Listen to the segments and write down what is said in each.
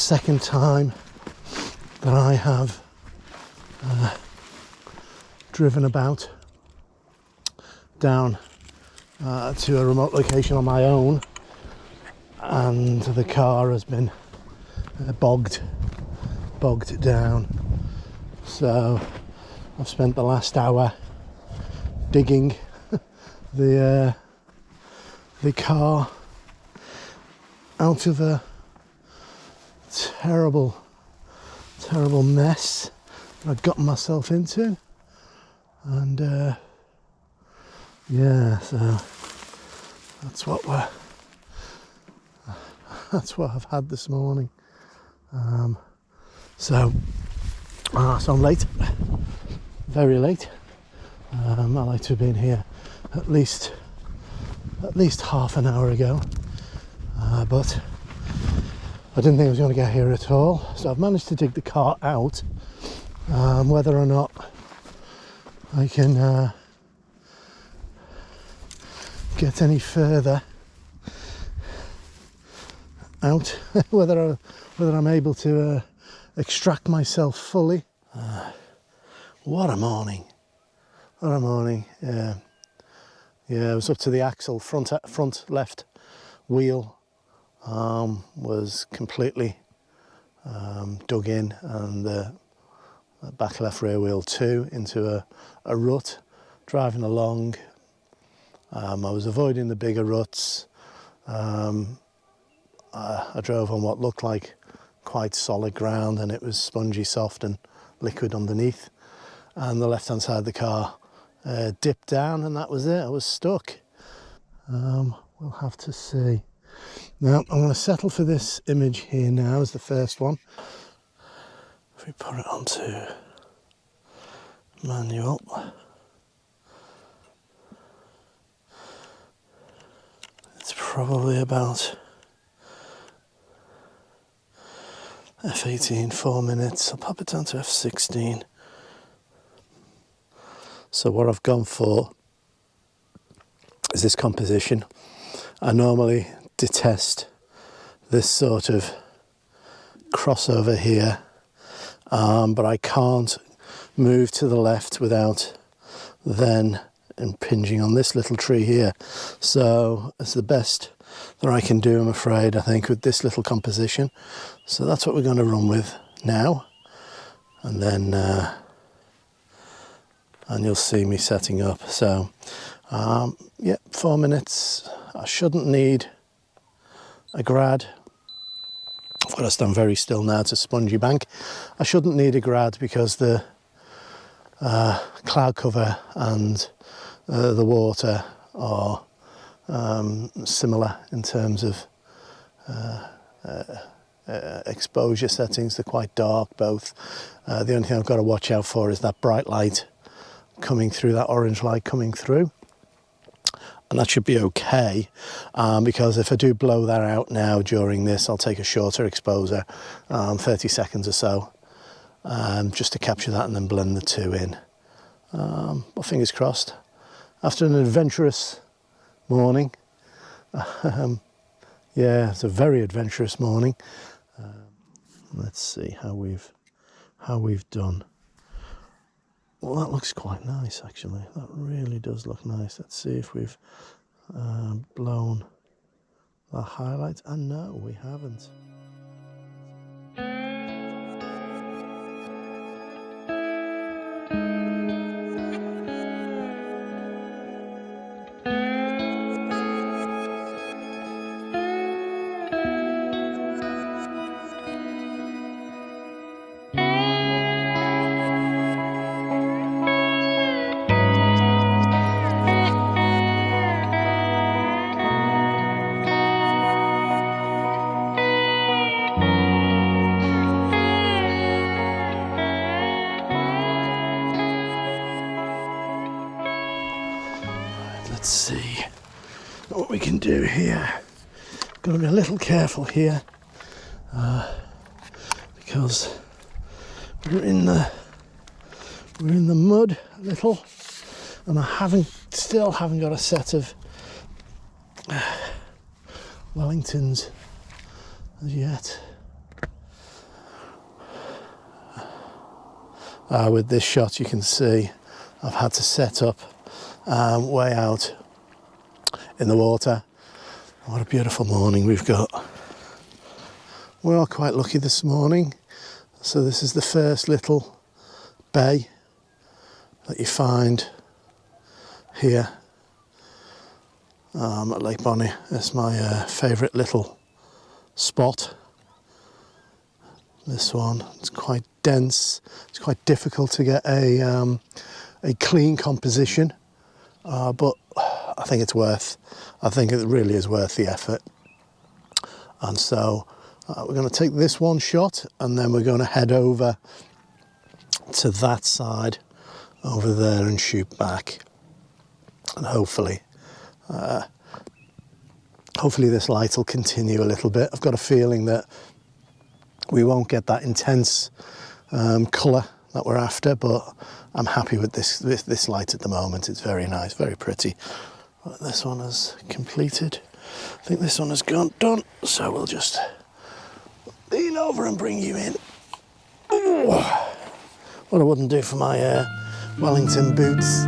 second time that I have driven about down to a remote location on my own, and the car has been bogged down. So I've spent the last hour digging the car out of a terrible mess I'd gotten myself into, and yeah, so that's what I've had this morning. So I'm late, very late. I like to have been here at least half an hour ago, but I didn't think I was going to get here at all. So I've managed to dig the car out. Whether or not I can get any further out, whether I'm able to extract myself fully. What a morning! What a morning! Yeah, I was up to the axle, front left wheel was completely dug in, and the back left rear wheel too, into a rut. Driving along, I was avoiding the bigger ruts. I drove on what looked like quite solid ground, and it was spongy, soft and liquid underneath, and the left hand side of the car dipped down, and that was it. I was stuck. We'll have to see. Now I'm going to settle for this image here now as the first one. If we put it onto manual, it's probably about F18, 4 minutes. I'll pop it down to F16. So what I've gone for is this composition. I normally detest this sort of crossover here, but I can't move to the left without then impinging on this little tree here. So it's the best that I can do, I'm afraid, I think, with this little composition. So that's what we're going to run with now, and then and you'll see me setting up. So yeah, 4 minutes. I shouldn't need a grad. I've got to stand very still now. It's a spongy bank. I shouldn't need a grad because the cloud cover and the water are similar in terms of exposure settings. They're quite dark, both. The only thing I've got to watch out for is that bright light coming through, that orange light coming through. And that should be okay, because if I do blow that out now during this, I'll take a shorter exposure, 30 seconds or so, just to capture that and then blend the two in. Well, fingers crossed. After an adventurous morning, yeah, it's a very adventurous morning. Let's see how we've done. Well, that looks quite nice, actually. That really does look nice. Let's see if we've blown the highlights. And no, we haven't. Let's see what we can do here. Got to be a little careful here because we're in the mud a little, and I still haven't got a set of Wellingtons as yet. With this shot, you can see I've had to set up way out in the water. What a beautiful morning we've got. We are quite lucky this morning. So this is the first little bay that you find here at Lake Bonney. It's my favourite little spot. This one, it's quite dense. It's quite difficult to get a clean composition, but I think it's worth. I think it really is worth the effort. And so we're going to take this one shot, and then we're going to head over to that side over there and shoot back. And hopefully this light will continue a little bit. I've got a feeling that we won't get that intense colour that we're after, but I'm happy with this light at the moment. It's very nice, very pretty. Right, this one is completed. I think this one has gone done, so we'll just lean over and bring you in. Ooh, what I wouldn't do for my Wellington boots.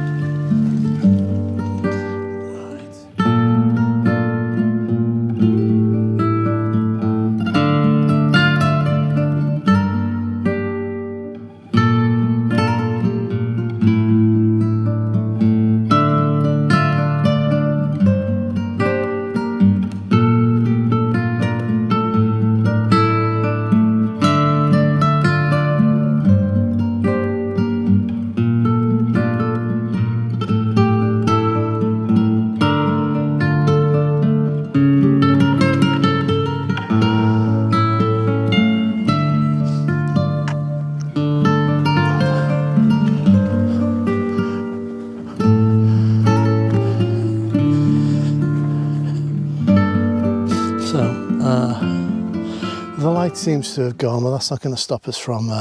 The light seems to have gone, but that's not going to stop us from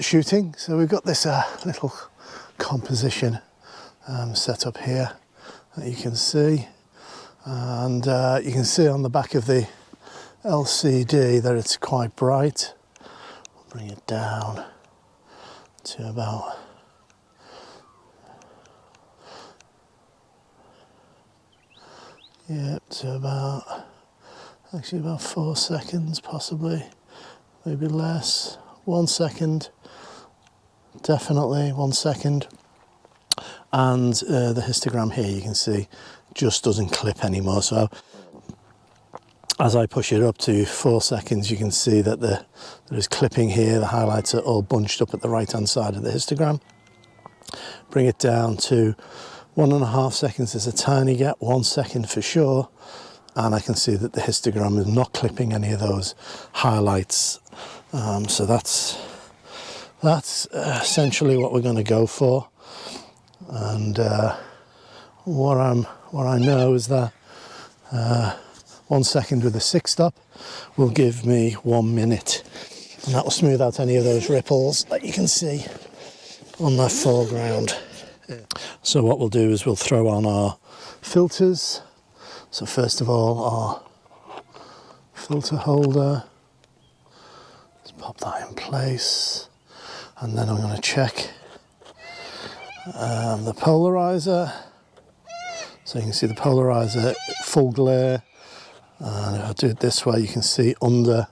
shooting. So we've got this little composition set up here that you can see, and you can see on the back of the LCD that it's quite bright. I'll bring it down to about to about actually about 4 seconds, possibly, maybe less. 1 second, definitely 1 second. And the histogram here, you can see, just doesn't clip anymore. So as I push it up to 4 seconds, you can see that there is clipping here. The highlights are all bunched up at the right hand side of the histogram. Bring it down to 1.5 seconds. There's a tiny gap, 1 second for sure. And I can see that the histogram is not clipping any of those highlights. So that's essentially what we're going to go for. And what I know is that 1 second with a 6-stop will give me 1 minute, and that will smooth out any of those ripples that you can see on that foreground. So what we'll do is we'll throw on our filters. So first of all, our filter holder, let's pop that in place, and then I'm going to check the polarizer. So you can see the polarizer full glare, and if I do it this way, you can see under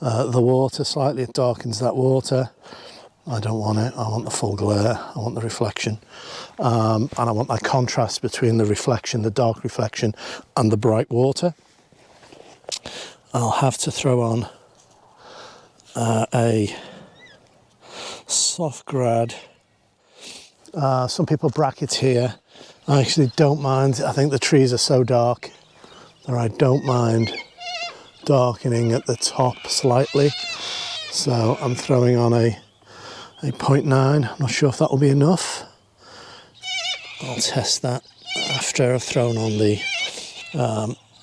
the water slightly, it darkens that water. I don't want it, I want the full glare, I want the reflection, and I want that contrast between the reflection, the dark reflection, and the bright water. I'll have to throw on a soft grad. Some people bracket here. I actually don't mind. I think the trees are so dark that I don't mind darkening at the top slightly. So I'm throwing on a 0.9, I'm not sure if that will be enough. I'll test that after I've thrown on the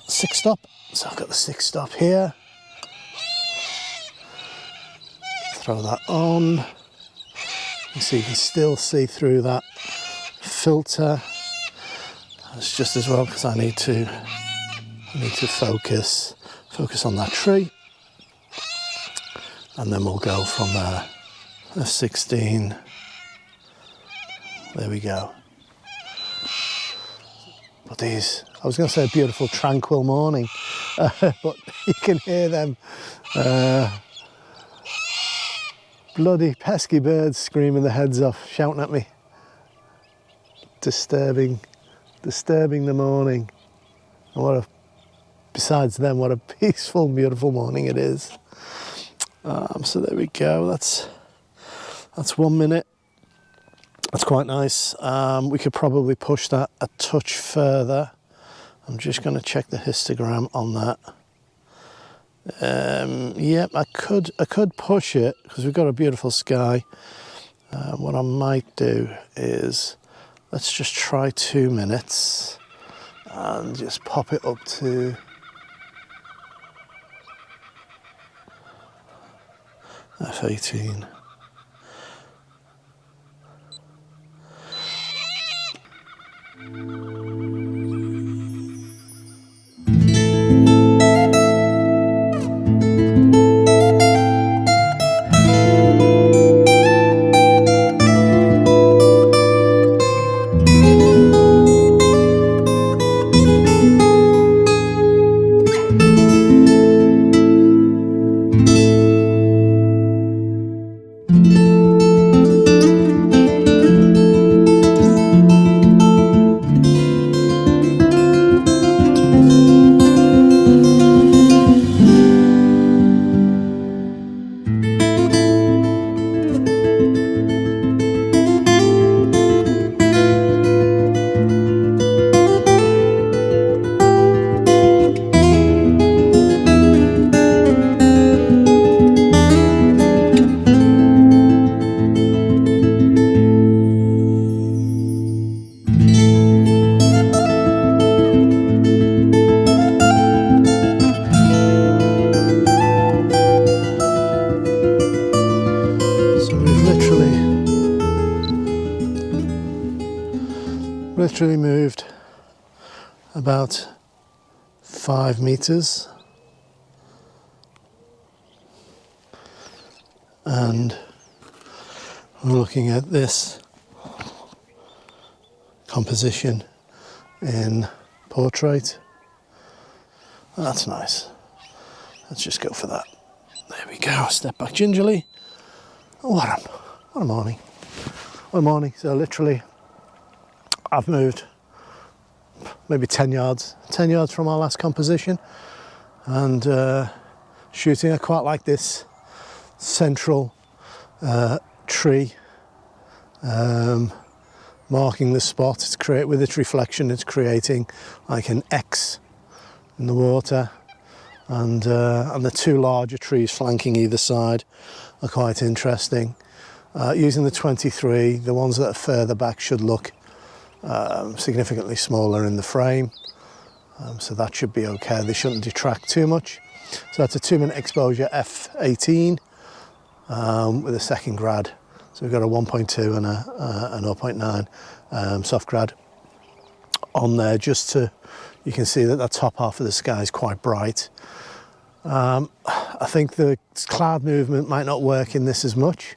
6-stop. So I've got the 6-stop here. Throw that on. So you can still see through that filter. That's just as well because I need to focus on that tree. And then we'll go from there. a 16. There we go. But these, I was going to say a beautiful tranquil morning, but you can hear them bloody pesky birds screaming their heads off, shouting at me. Disturbing the morning. And besides them, what a peaceful, beautiful morning it is. So there we go, that's 1 minute. That's quite nice. We could probably push that a touch further. I'm just going to check the histogram on that. Yep, I could push it because we've got a beautiful sky. What I might do is, let's just try 2 minutes and just pop it up to F18. Literally moved about 5 meters, and we're looking at this composition in portrait. That's nice. Let's just go for that. There we go. Step back gingerly. What a morning. What a morning. So literally I've moved maybe 10 yards from our last composition, and shooting. I quite like this central tree marking the spot. With its reflection, it's creating like an X in the water, and the 2 larger trees flanking either side are quite interesting. Using the 23, the ones that are further back should look significantly smaller in the frame, so that should be okay. They shouldn't detract too much. So that's a 2-minute exposure F18 with a second grad. So we've got a 1.2 and a 0.9 soft grad on there, just to, you can see that the top half of the sky is quite bright. I think the cloud movement might not work in this as much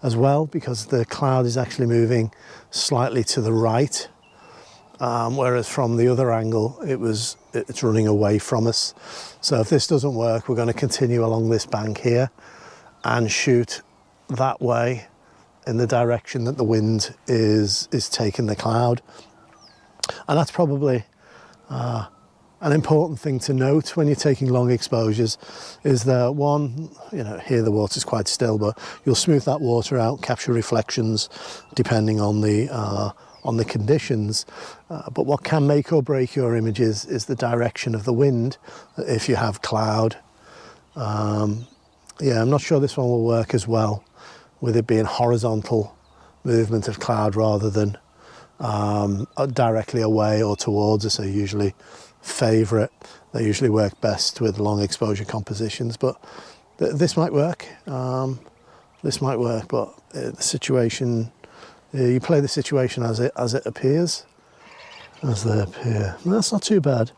as well, because the cloud is actually moving slightly to the right, whereas from the other angle it's running away from us. So if this doesn't work, we're going to continue along this bank here and shoot that way in the direction that the wind is taking the cloud. And that's probably an important thing to note when you're taking long exposures, is that one, here the water's quite still, but you'll smooth that water out, capture reflections depending on the conditions. But what can make or break your images is the direction of the wind if you have cloud. Yeah, I'm not sure this one will work as well with it being horizontal movement of cloud rather than directly away or towards us. I usually favour it. They usually work best with long exposure compositions, but this might work. This might work, but the situation, you play the situation as it appears, as they appear. And that's not too bad.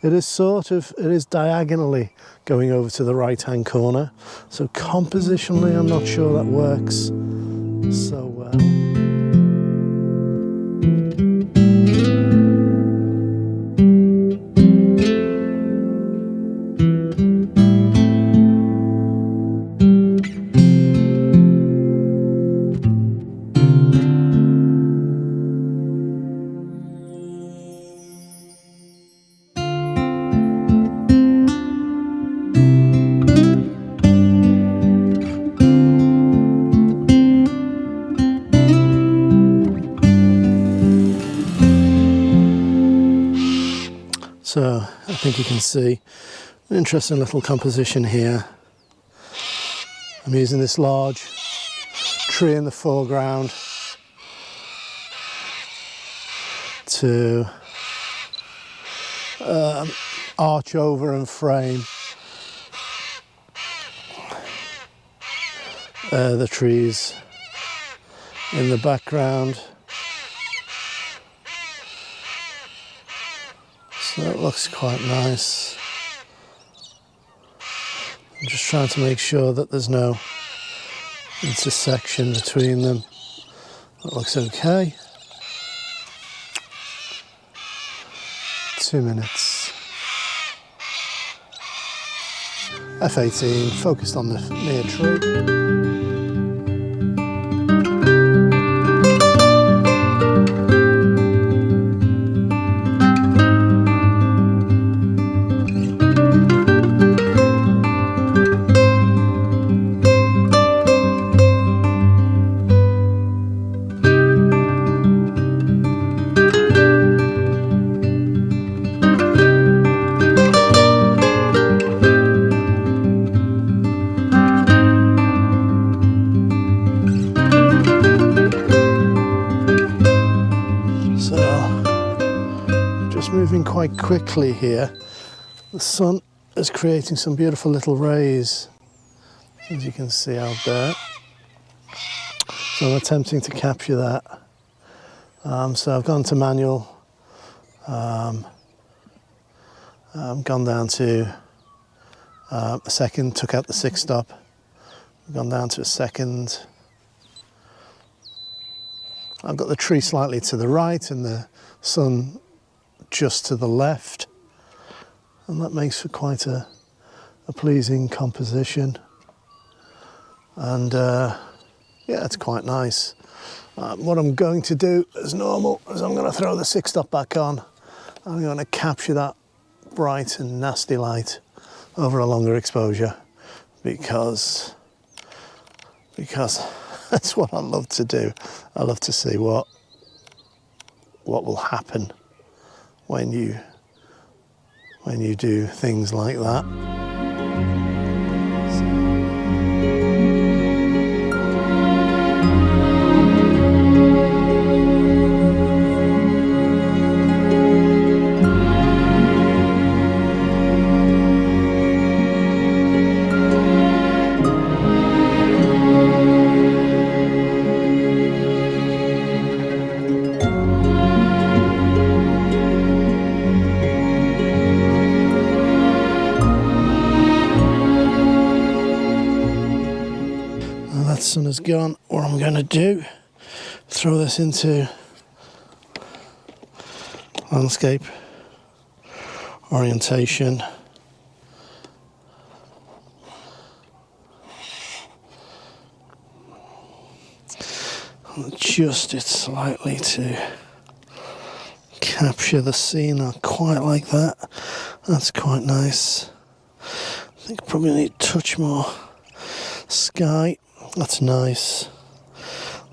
It is diagonally going over to the right hand corner, so compositionally I'm not sure that works so well. So I think you can see an interesting little composition here. I'm using this large tree in the foreground to arch over and frame the trees in the background. So it looks quite nice. I'm just trying to make sure that there's no intersection between them. That looks okay. 2 minutes. F18, focused on the near tree. Moving quite quickly here. The sun is creating some beautiful little rays, as you can see out there. So I'm attempting to capture that. So I've gone to manual. I've gone down to a second, took out the 6-stop. I've gone down to a second. I've got the tree slightly to the right and the sun just to the left, and that makes for quite a pleasing composition. And yeah, it's quite nice. What I'm going to do as normal is I'm going to throw the 6-stop back on. I'm going to capture that bright and nasty light over a longer exposure because that's what I love to do. I love to see what will happen when you do things like that. Sun has gone. What I'm going to do, throw this into landscape orientation. I'll adjust it slightly to capture the scene. Not quite like that. That's quite nice. I think I probably need a touch more sky. That's nice.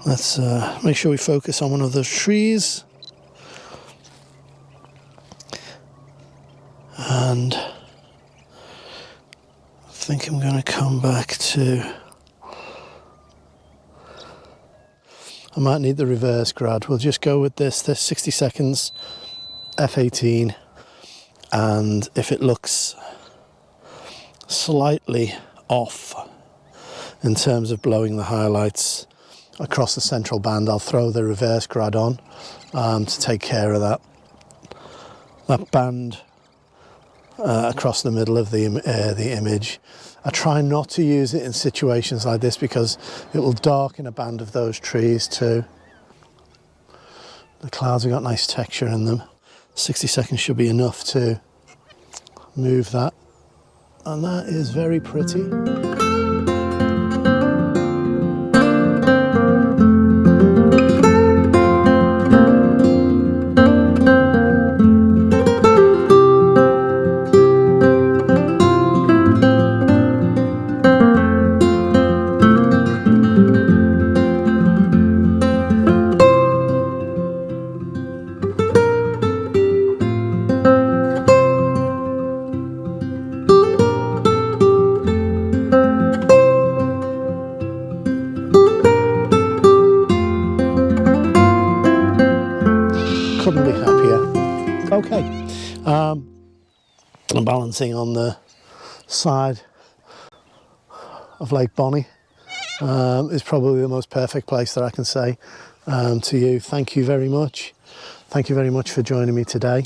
Let's make sure we focus on one of those trees. And I think I'm going to come back to... I might need the reverse grad. We'll just go with this 60 seconds, F18. And if it looks slightly off in terms of blowing the highlights across the central band, I'll throw the reverse grad on to take care of that band across the middle of the image, I try not to use it in situations like this because it will darken a band of those trees too. The clouds have got nice texture in them. 60 seconds should be enough to move that, and that is very pretty. Couldn't be happier. Okay, I'm balancing on the side of Lake Bonney. Is probably the most perfect place that I can say to you. Thank you very much. Thank you very much for joining me today.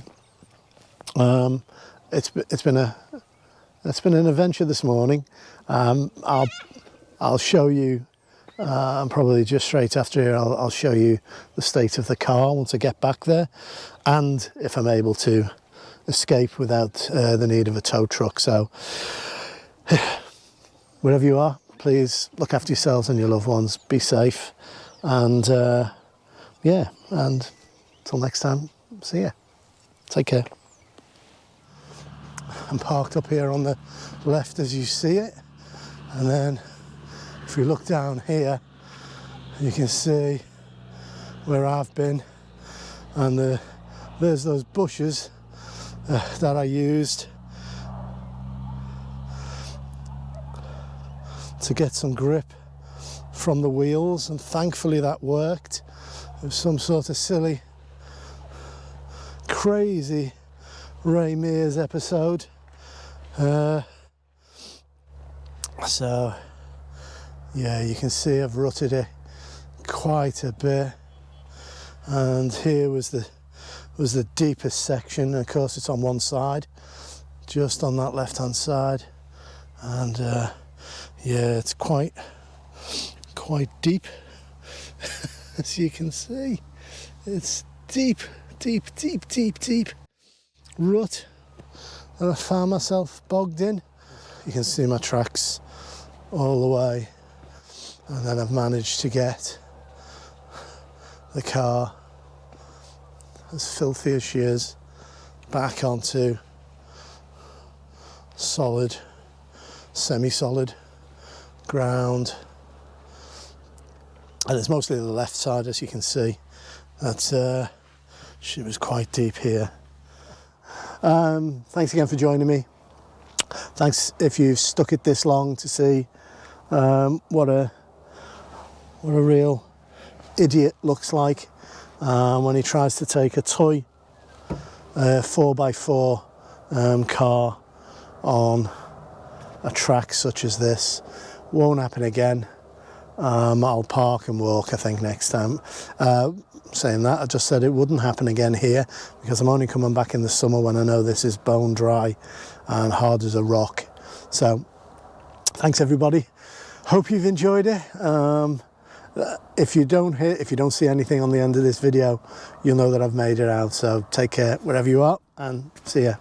It's been an adventure this morning. I'll show you. Probably just straight after here, I'll show you the state of the car once I get back there, and if I'm able to escape without the need of a tow truck. So wherever you are, please look after yourselves and your loved ones. Be safe, and yeah, and until next time, see ya. Take care. I'm parked up here on the left as you see it, and then if we look down here, you can see where I've been, and there's those bushes that I used to get some grip from the wheels, and thankfully that worked. It was some sort of silly, crazy Ray Mears episode. So yeah, you can see I've rutted it quite a bit, and here was the deepest section. Of course, it's on one side, just on that left-hand side, and yeah, it's quite deep. As you can see, it's deep rut that I found myself bogged in. You can see my tracks all the way, and then I've managed to get the car, as filthy as she is, back onto solid, semi-solid ground, and it's mostly the left side, as you can see. That she was quite deep here. Thanks again for joining me. Thanks if you've stuck it this long to see what a real idiot looks like when he tries to take a toy 4x4 car on a track such as this. Won't happen again. I'll park and walk, I think, next time. Saying that, I just said it wouldn't happen again here, because I'm only coming back in the summer when I know this is bone dry and hard as a rock. So thanks everybody, hope you've enjoyed it. If you don't see anything on the end of this video, you'll know that I've made it out. So take care wherever you are, and see ya.